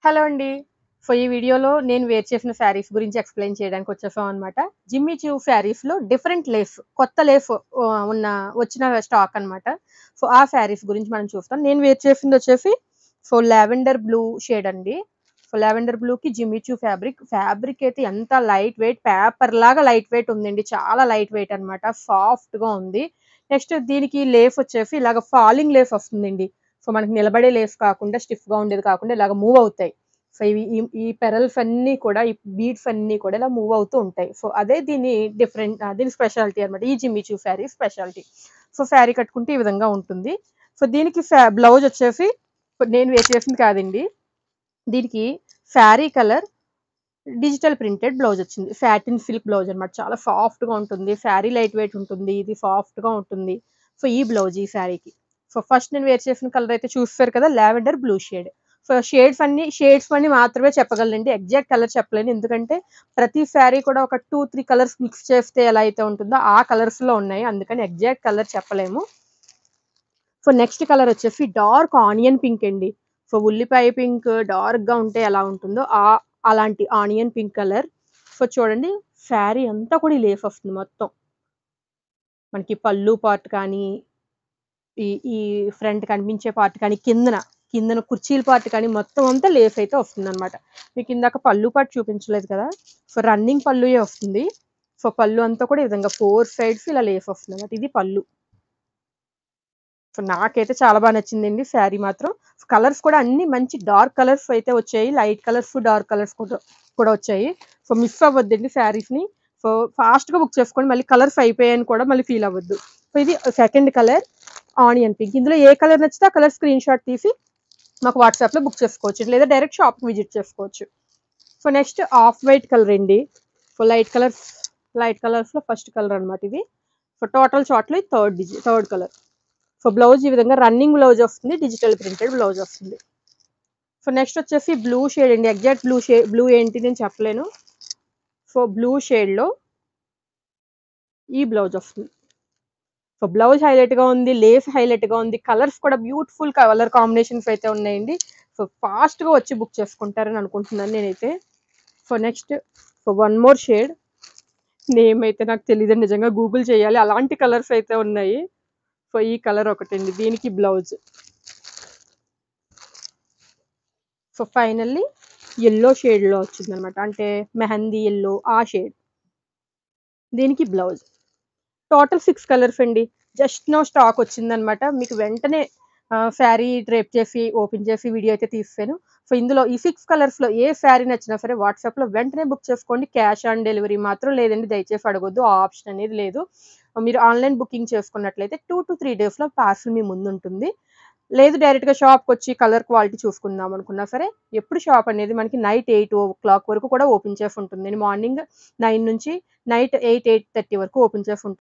Hello అండి. ఈ వీడియోలో నేను వేర్ చేసిన శారీస్ గురించి ఎక్స్‌ప్లెయిన్ చేయడానికి వచ్చేసామనమాట. జిమ్మీ చూ శారీస్‌లో డిఫరెంట్ లేస్, కొత్త లేస్ ఉన్న వచ్చిన స్టాక్ అనమాట. ఆ శారీస్ గురించి మనం చూస్తాం. నేను వేర్ చేసిందొచ్చేసి లావెండర్ బ్లూ షేడ్ అండి. లావెండర్ బ్లూకి జిమ్మీ చూ ఫ్యాబ్రిక్. ఫ్యాబ్రిక్ అయితే ఎంత లైట్ వెయిట్, పేపర్‌లాగా లైట్ వెయిట్ ఉందండి. చాలా లైట్ వెయిట్ అనమాట. సాఫ్ట్‌గా ఉంది. నెక్స్ట్ దీనికి లేస్ వచ్చేసి ఇలాగ ఫాలింగ్ లేస్ వస్తుందండి. మనకి నిలబడే లేస్ కాకుండా, స్టిఫ్‌గా ఉండేది కాకుండా ఇలాగ మూవ్ అవుతాయి. ఇవి ఈ పెరల్స్ అన్నీ కూడా, ఈ బీడ్స్ అన్నీ కూడా ఇలా మూవ్ అవుతూ ఉంటాయి. అదే దీని దీని స్పెషాలిటీ అనమాట. ఈ జిమ్మీ చూ శారీ స్పెషాలిటీ. శారీ కట్టుకుంటే ఈ విధంగా ఉంటుంది. దీనికి బ్లౌజ్ వచ్చేసి నేను వేర్ చేసింది కాదండి. దీనికి sari colour digital printed blouse వచ్చింది. సాటిన్ సిల్క్ బ్లౌజ్ అనమాట. చాలా సాఫ్ట్‌గా ఉంటుంది. శారీ లైట్ వెయిట్ ఉంటుంది. ఇది సాఫ్ట్‌గా ఉంటుంది. ఈ బ్లౌజ్ ఈ శారీకి. ఫస్ట్ నేను వేర్ చేసిన కలర్ అయితే చూస్తారు కదా! Lavender blue shade. షేడ్స్ అన్ని మాత్రమే చెప్పగలనండి. ఎగ్జాక్ట్ కలర్ చెప్పలేను. ఎందుకంటే ప్రతి శారీ కూడా ఒక 2, 3 కలర్స్ మిక్స్ చేస్తే ఎలా అయితే ఉంటుందో ఆ కలర్స్‌లో ఉన్నాయి. అందుకని ఎగ్జాక్ట్ కలర్ చెప్పలేము. నెక్స్ట్ కలర్ వచ్చేసి డార్క్ ఆనియన్ పింక్ అండి. ఉల్లిపాయ పింక్ డార్క్‌గా ఉంటే ఎలా ఉంటుందో అలాంటి ఆనియన్ పింక్ కలర్. చూడండి శారీ అంతా కూడా ఈ లేస్ వస్తుంది మొత్తం. మనకి పల్లు పార్ట్ కానీ, ఈ ఈ ఫ్రంట్ కనిపించే పార్ట్ కానీ, కిందన కుర్చీల పార్ట్ కానీ మొత్తం అంతా లేస్ అయితే వస్తుందనమాట. మీకు ఇందాక పల్లు పార్ట్ చూపించలేదు కదా! రన్నింగ్ పల్లుయే వస్తుంది. పల్లు అంతా కూడా ఈ విధంగా 4 సైడ్స్ ఇలా లేస్ వస్తుందనమాట. ఇది పల్లు. నాకైతే చాలా బా నచ్చిందండి శారీ మాత్రం. కలర్స్ కూడా అన్నీ మంచి డార్క్ కలర్స్ అయితే వచ్చాయి. లైట్ కలర్స్, డార్క్ కలర్స్ కూడా వచ్చాయి. మిస్ అవ్వద్దండి శారీస్‌ని. ఫాస్ట్‌గా బుక్ చేసుకోండి. మళ్ళీ కలర్స్ అయిపోయాయని కూడా మళ్ళీ ఫీల్ అవ్వద్దు. ఇది సెకండ్ కలర్ ఆనియన్ పింక్. ఇందులో ఏ కలర్ నచ్చితే ఆ కలర్ స్క్రీన్ షాట్ తీసి మాకు వాట్సాప్‌లో బుక్ చేసుకోవచ్చు. లేదా డైరెక్ట్ షాప్‌కి విజిట్ చేసుకోవచ్చు. నెక్స్ట్ ఆఫ్ వైట్ కలర్ అండి. లైట్ కలర్స్‌లో ఫస్ట్ కలర్ అనమాట ఇది. టోటల్ చార్ట్‌లో థర్డ్ కలర్. బ్లౌజ్ ఈ విధంగా రన్నింగ్ బ్లౌజ్ వస్తుంది. డిజిటల్ ప్రింటెడ్ బ్లౌజ్ వస్తుంది. నెక్స్ట్ వచ్చేసి బ్లూ షేడ్ అండి. ఎగ్జాక్ట్ బ్లూ ఏంటి నేను చెప్పలేను. బ్లూ షేడ్‌లో ఈ బ్లౌజ్ వస్తుంది. బ్లౌజ్ హైలైట్‌గా ఉంది. లేస్ హైలైట్‌గా ఉంది. కలర్స్ కూడా బ్యూటిఫుల్ కలర్ కాంబినేషన్స్ అయితే ఉన్నాయండి. ఫాస్ట్‌గా వచ్చి బుక్ చేసుకుంటారని అనుకుంటున్నాను నేనైతే. Next one more shade. Name అయితే నాకు తెలీదండి నిజంగా గూగుల్ చేయాలి. అలాంటి కలర్స్ అయితే ఉన్నాయి. ఈ కలర్ ఒకటండి. దీనికి బ్లౌజ్. ఫైనల్లీ యెల్లో షేడ్‌లో వచ్చిందనమాట. అంటే మెహందీ యెల్లో ఆ షేడ్. దీనికి బ్లౌజ్. టోటల్ 6 కలర్స్ అండి. జస్ట్ నౌ స్టాక్ వచ్చిందనమాట. మీకు వెంటనే శారీ డ్రేప్ చేసి, ఓపెన్ చేసి వీడియో అయితే తీసేసాను. ఇందులో ఈ 6 కలర్స్‌లో ఏ శారీ నచ్చినా సరే వాట్సాప్‌లో వెంటనే బుక్ చేసుకోండి. క్యాష్ ఆన్ డెలివరీ మాత్రం లేదండి. దయచేసి అడగొద్దు. ఆ ఆప్షన్ అనేది లేదు. మీరు ఆన్‌లైన్ బుకింగ్ చేసుకున్నట్లయితే 2-3 డేస్‌లో పార్సెల్ మీ ముందుంటుంది. లేదు డైరెక్ట్‌గా షాప్‌కొచ్చి కలర్ క్వాలిటీ చూసుకుందాం అనుకున్నా సరే, ఎప్పుడు షాప్ అనేది మనకి నైట్ 8 వరకు కూడా ఓపెన్ చేసి ఉంటుందండి. మార్నింగ్ 9 నుంచి నైట్ 8, 8:30 వరకు ఓపెన్ చేసి ఉంటుంది.